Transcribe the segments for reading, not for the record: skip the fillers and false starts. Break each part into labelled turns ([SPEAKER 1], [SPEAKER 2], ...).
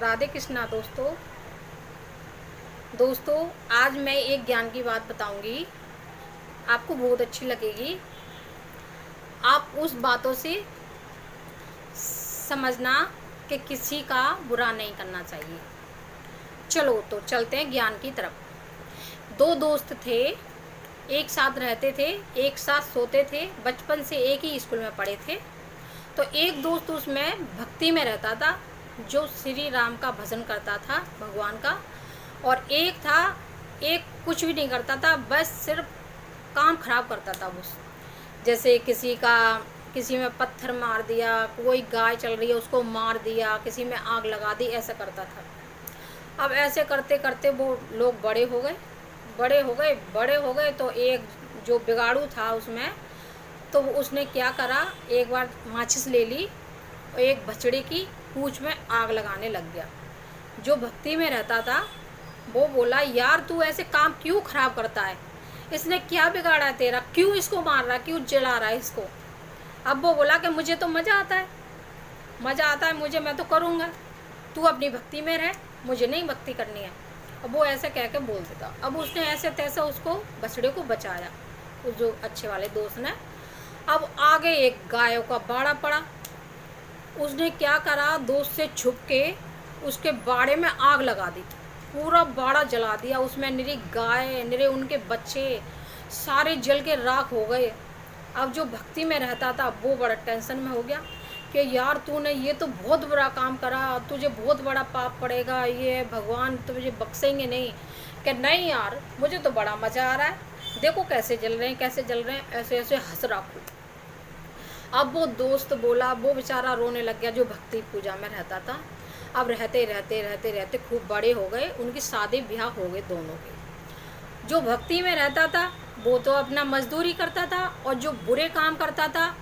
[SPEAKER 1] राधे कृष्णा दोस्तों आज मैं एक ज्ञान की बात बताऊंगी। आपको बहुत अच्छी लगेगी। आप उस बातों से समझना कि किसी का बुरा नहीं करना चाहिए। चलो तो चलते हैं ज्ञान की तरफ। दो दोस्त थे, एक साथ रहते थे, एक साथ सोते थे, बचपन से एक ही स्कूल में पढ़े थे। तो एक दोस्त उसमें भक्ति में रहता था, जो श्री राम का भजन करता था, भगवान का। और एक था, एक कुछ भी नहीं करता था, बस सिर्फ काम खराब करता था वो। जैसे किसी में पत्थर मार दिया, कोई गाय चल रही है उसको मार दिया, किसी में आग लगा दी, ऐसा करता था। अब ऐसे करते करते वो लोग बड़े हो गए तो एक जो बिगाड़ू था उसमें, तो उसने क्या करा, एक बार माचिस ले ली और एक बछड़े की पूंछ में आग लगाने लग गया। जो भक्ति में रहता था वो बोला, यार तू ऐसे काम क्यों खराब करता है, इसने क्या बिगाड़ा है तेरा, क्यों इसको मार रहा है, क्यों जला रहा है इसको। अब वो बोला कि मुझे तो मज़ा आता है मुझे, मैं तो करूँगा, तू अपनी भक्ति में रह, मुझे नहीं भक्ति करनी है। अब वो ऐसे कह के बोल देता। अब उसने ऐसे तैसे उसको बछड़े को बचाया, उस जो अच्छे वाले दोस्त ने। अब आगे एक गायों का बाड़ा पड़ा। उसने क्या करा, दोस्त से छुप के उसके बाड़े में आग लगा दी, पूरा बाड़ा जला दिया। उसमें निरी गाय, निरे उनके बच्चे सारे जल के राख हो गए। अब जो भक्ति में रहता था वो बड़ा टेंशन में हो गया कि यार तूने ये तो बहुत बुरा काम करा, तुझे बहुत बड़ा पाप पड़ेगा, ये भगवान तुझे बख्शेंगे नहीं। कि नहीं यार, मुझे तो बड़ा मज़ा आ रहा है, देखो कैसे जल रहे हैं, ऐसे ऐसे हंस रहा हूँ। अब वो दोस्त बोला, वो बेचारा रोने लग गया जो भक्ति पूजा में रहता था। अब रहते रहते रहते रहते खूब बड़े हो गए, उनकी शादी ब्याह हो गए दोनों के। जो भक्ति में रहता था वो तो अपना मजदूरी करता था, और जो बुरे काम करता था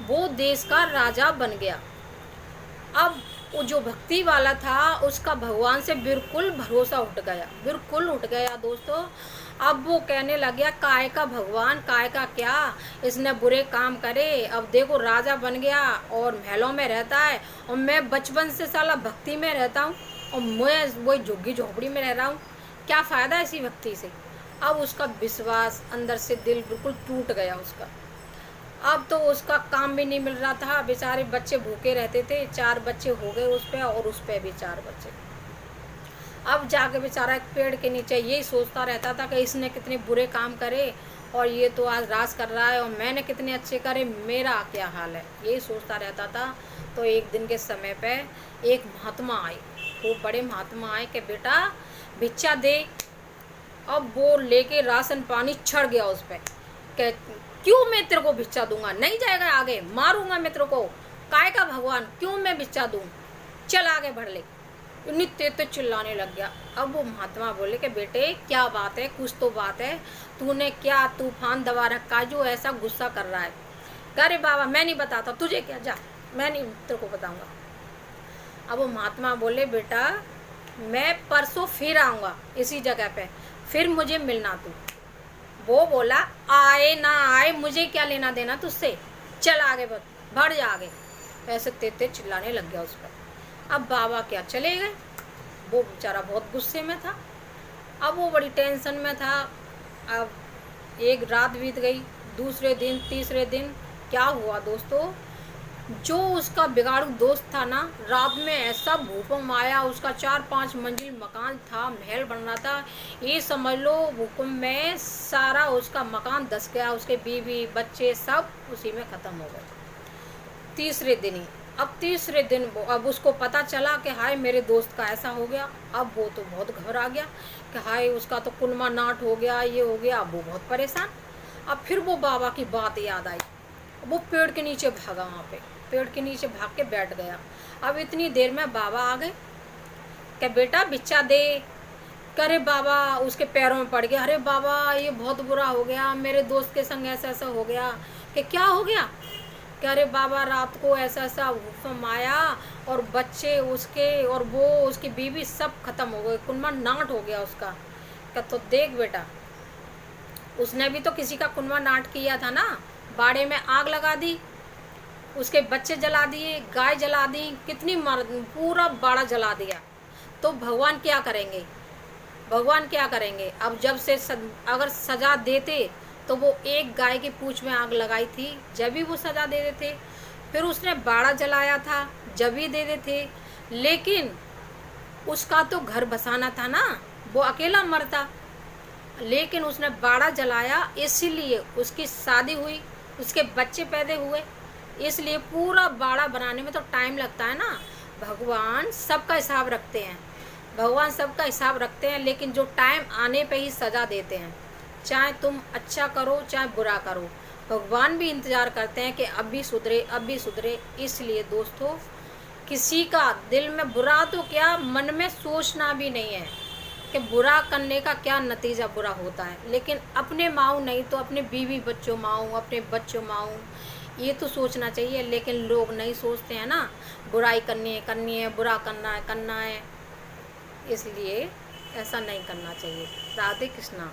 [SPEAKER 1] वो देश का राजा बन गया। अब वो जो भक्ति वाला था उसका भगवान से बिल्कुल भरोसा उठ गया दोस्तों। अब वो कहने लग गया, काय का भगवान, काय का क्या, इसने बुरे काम करे, अब देखो राजा बन गया और महलों में रहता है, और मैं बचपन से साला भक्ति में रहता हूँ और मैं वही झुग्गी झोपड़ी में रह रहा हूँ, क्या फ़ायदा इसी भक्ति से। अब उसका विश्वास अंदर से, दिल बिल्कुल टूट गया उसका। अब तो उसका काम भी नहीं मिल रहा था, बेचारे बच्चे भूखे रहते थे, 4 बच्चे हो गए उस पर, और उस पर भी 4 बच्चे। अब जाके बेचारा एक पेड़ के नीचे यही सोचता रहता था कि इसने कितने बुरे काम करे और ये तो आज राज कर रहा है, और मैंने कितने अच्छे करे, मेरा क्या हाल है, यही सोचता रहता था। तो एक दिन के समय पे एक महात्मा आए, खूब बड़े महात्मा आए कि बेटा भिक्षा दे। अब वो लेके राशन पानी चढ़ गया उस पर कि क्यों मैं तेरे को भिक्षा दूंगा, नहीं जाएगा आगे, मारूंगा मैं तेरे को, काय का भगवान, क्यों मैं भिक्षा दूं, चल आगे बढ़ ले। इतनी तेज तो चिल्लाने लग गया। अब वो महात्मा बोले कि बेटे क्या बात है, कुछ तो बात है, तूने क्या तूफान दबा रखा जो ऐसा गुस्सा कर रहा है। अरे बाबा मैं नहीं बताता, तुझे क्या, जा, मैं नहीं तेरे को बताऊंगा। अब वो महात्मा बोले, बेटा मैं परसों फिर आऊँगा इसी जगह पे, फिर मुझे मिलना तू। वो बोला, आए ना आए मुझे क्या लेना देना तुझसे, चल आगे बढ़ जा आगे। ऐसे तेज चिल्लाने लग गया उस पर। अब बाबा क्या चले गए। वो बेचारा बहुत गुस्से में था, अब वो बड़ी टेंशन में था। अब एक रात बीत गई, दूसरे दिन, तीसरे दिन क्या हुआ दोस्तों, जो उसका बिगाड़ू दोस्त था ना, रात में ऐसा भूकंप आया, उसका 4-5 मंजिल मकान था, महल बन रहा था, ये समझ लो भूकंप में सारा उसका मकान धस गया, उसके बीवी बच्चे सब उसी में ख़त्म हो गए तीसरे दिन ही। अब तीसरे दिन अब उसको पता चला कि हाय मेरे दोस्त का ऐसा हो गया। अब वो तो बहुत घबरा गया कि हाय उसका तो कुनमा नाट हो गया, ये हो गया। अब वो बहुत परेशान। अब फिर वो बाबा की बात याद आई, वो पेड़ के नीचे भागा, वहाँ पे पेड़ के नीचे भाग के बैठ गया। अब इतनी देर में बाबा आ गए कि बेटा भिक्षा दे। करे बाबा उसके पैरों में पड़ गया, अरे बाबा ये बहुत बुरा हो गया, मेरे दोस्त के संग ऐसा ऐसा हो गया। कि क्या हो गया, कि अरे बाबा रात को ऐसा ऐसा भूकंप आया और बच्चे उसके और वो उसकी बीवी सब खत्म हो गए, कुनमा नाट हो गया उसका। क्या तो देख बेटा, उसने भी तो किसी का कुनमा नाट किया था ना, बाड़े में आग लगा दी, उसके बच्चे जला दिए, गाय जला दी, कितनी पूरा बाड़ा जला दिया। तो भगवान क्या करेंगे? भगवान क्या करेंगे? अब जब से अगर सज़ा देते तो वो एक गाय की पूँछ में आग लगाई थी जब भी वो सज़ा दे देते। फिर उसने बाड़ा जलाया था जब भी दे देते। लेकिन उसका तो घर बसाना था ना, वो अकेला मरता। लेकिन उसने बाड़ा जलाया, इसीलिए उसकी शादी हुई, उसके बच्चे पैदा हुए। इसलिए पूरा बाड़ा बनाने में तो टाइम लगता है ना। भगवान सबका हिसाब रखते हैं, भगवान सबका हिसाब रखते हैं, लेकिन जो टाइम आने पे ही सज़ा देते हैं। चाहे तुम अच्छा करो चाहे बुरा करो, भगवान भी इंतज़ार करते हैं कि अब भी सुधरे, अब भी सुधरे। इसलिए दोस्तों, किसी का दिल में बुरा तो क्या, मन में सोचना भी नहीं है कि बुरा करने का क्या नतीजा बुरा होता है। लेकिन अपने माऊँ नहीं तो अपने बीवी बच्चों माऊँ, अपने बच्चों माऊँ, ये तो सोचना चाहिए। लेकिन लोग नहीं सोचते हैं ना, बुराई करनी है, बुरा करना है। इसलिए ऐसा नहीं करना चाहिए। राधे कृष्णा।